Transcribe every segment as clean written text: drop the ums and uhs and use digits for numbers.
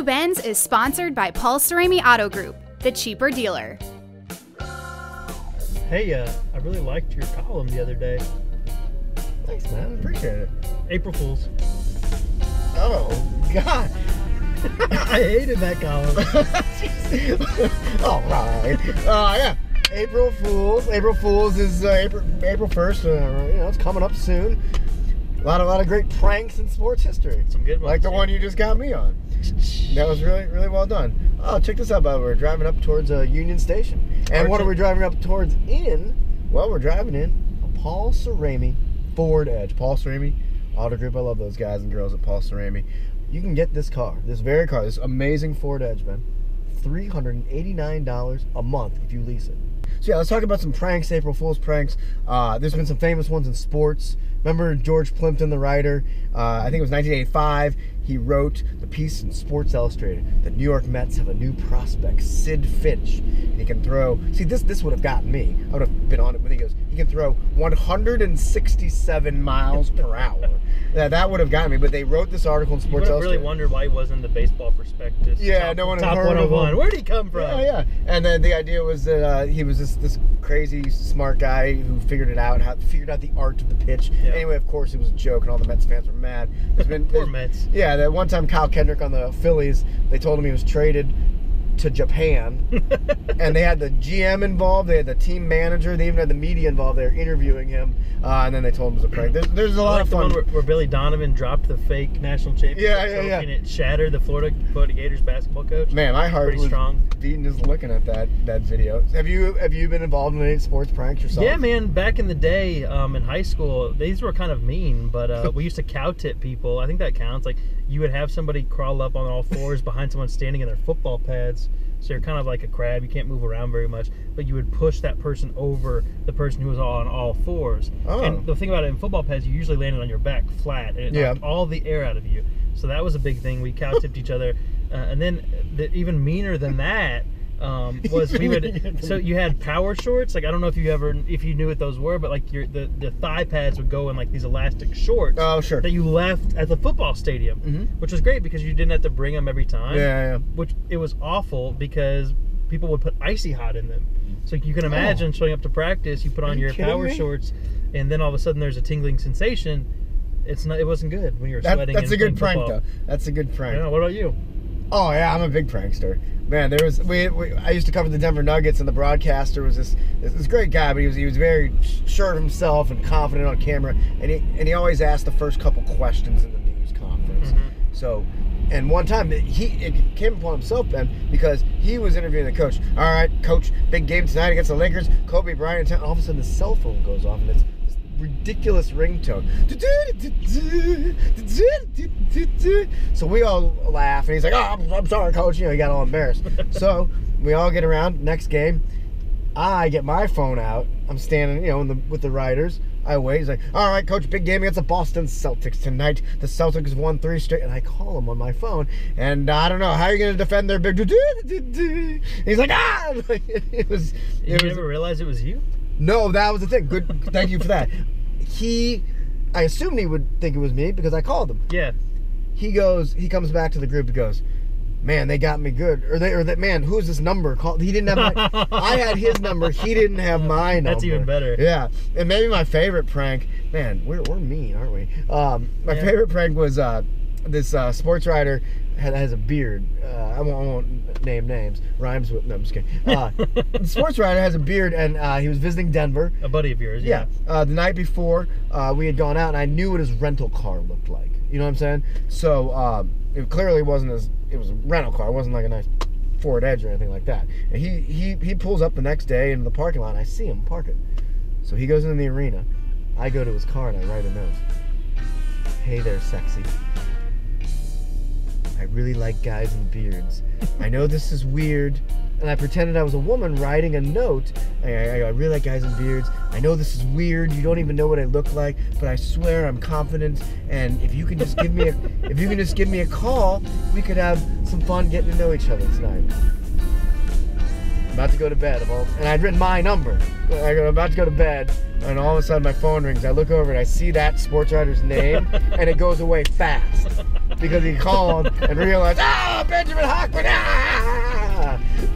Two Bens is sponsored by Paul Cerami Auto Group, the cheaper dealer. Hey, I really liked your column the other day. Thanks, man. Appreciate it. April Fools. Oh, God. I hated that column. All right. Yeah. April Fools. April Fools is April 1st. It's coming up soon. A lot of great pranks in sports history. Some good ones. Like the one you just got me on. That was really, really well done. Oh, check this out, we're driving up towards Union Station. And what are we driving up towards in? Well, we're driving in a Paul Cerami Ford Edge. Paul Cerami Auto Group. I love those guys and girls at Paul Cerami. You can get this car, this very car, this amazing Ford Edge, man. $389 a month if you lease it. So yeah, let's talk about some pranks, April Fool's pranks. There's been some famous ones in sports. Remember George Plimpton, the writer? I think it was 1985. He wrote the piece in Sports Illustrated. The New York Mets have a new prospect, Sid Finch. And he can throw. See, this would have gotten me. I would have been on it when he goes. He can throw 167 miles per hour. That would have gotten me. But they wrote this article in Sports Illustrated. Really wondered why he wasn't in the baseball prospectus. Yeah, no one had heard of him. Where'd he come from? Yeah. And then the idea was that he was this crazy smart guy who figured it out, figured out the art of the pitch. Yeah. Anyway, of course, it was a joke, and all the Mets fans were mad. Poor Mets. Yeah, that one time Kyle Kendrick on the Phillies, they told him he was traded to Japan, and they had the GM involved, they had the team manager, they even had the media involved. They were interviewing him, and then they told him it was a prank. There's a lot of fun. The one where Billy Donovan dropped the fake national championship trophy and it shattered the Florida Gators basketball coach. Man, my heart was strong. Beating just looking at that video. Have you been involved in any sports pranks yourself? Yeah, man. Back in the day, in high school, these were kind of mean, but we used to cow tip people. I think that counts. Like, you would have somebody crawl up on all fours behind someone standing in their football pads. So you're kind of like a crab. You can't move around very much, but you would push that person over the person who was on all fours. Oh. And the thing about it, in football pads, you usually landed on your back flat, and it knocked all the air out of you. So that was a big thing. We cow tipped each other, and then even meaner than that was we would. So you had power shorts. Like, I don't know if you knew what those were, but like the thigh pads would go in like these elastic shorts. Oh, sure. That you left at the football stadium, which was great because you didn't have to bring them every time. Yeah. Which it was awful because people would put icy hot in them. So you can imagine showing up to practice, you put on your power shorts, and then all of a sudden there's a tingling sensation. It wasn't good when you were sweating. That's a good prank, football. though. That's a good prank. Yeah, what about you? Oh yeah, I'm a big prankster. Man, I used to cover the Denver Nuggets, and the broadcaster was this great guy, but he was very sure of himself and confident on camera, and he always asked the first couple questions in the news conference. So, and one time it came upon himself, Ben, because he was interviewing the coach. All right, coach, big game tonight against the Lakers. Kobe Bryant. And all of a sudden, the cell phone goes off, and it's this ridiculous ringtone. So we all laugh, and he's like, "Oh, I'm sorry, coach." He got all embarrassed. So we all get around. Next game, I get my phone out. I'm standing, with the writers. I wait. He's like, "All right, coach, big game against the Boston Celtics tonight. The Celtics won 3 straight." And I call him on my phone, and I don't know how you're going to defend their big. And he's like, "Ah!" It was. You never realized it was you? No, that was the thing. Good. Thank you for that. I assumed he would think it was me because I called him. Yeah. He comes back to the group and goes, "Man, they got me good." Man, who's this number called? He didn't have I had his number. He didn't have my number. That's even better. Yeah. And maybe my favorite prank, man, we're mean, aren't we? My favorite prank was this sports writer has a beard. I won't name names. Rhymes with, no, I'm just kidding. The sports writer has a beard, and he was visiting Denver. A buddy of yours, yeah. The night before, we had gone out, and I knew what his rental car looked like. You know what I'm saying? So it clearly wasn't it was a rental car. It wasn't like a nice Ford Edge or anything like that. And he pulls up the next day into the parking lot, and I see him park it. So he goes into the arena. I go to his car, and I write a note. "Hey there, sexy. I really like guys in beards. I know this is weird." And I pretended I was a woman writing a note. I really like guys in beards. I know this is weird. You don't even know what I look like, but I swear I'm confident. And if you can just give me a call, we could have some fun getting to know each other tonight. I'm about to go to bed, and I'd written my number. I'm about to go to bed, and all of a sudden my phone rings. I look over and I see that sports writer's name, and it goes away fast. because he called and realized, Benjamin Hochman,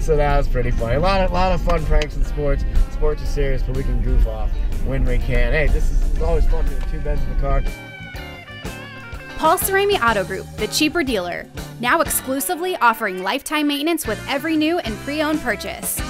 So that was pretty funny. A lot of fun pranks in sports. Sports are serious, but we can goof off when we can. Hey, this is always fun doing two Bens in the car. Paul Cerami Auto Group, the cheaper dealer. Now exclusively offering lifetime maintenance with every new and pre-owned purchase.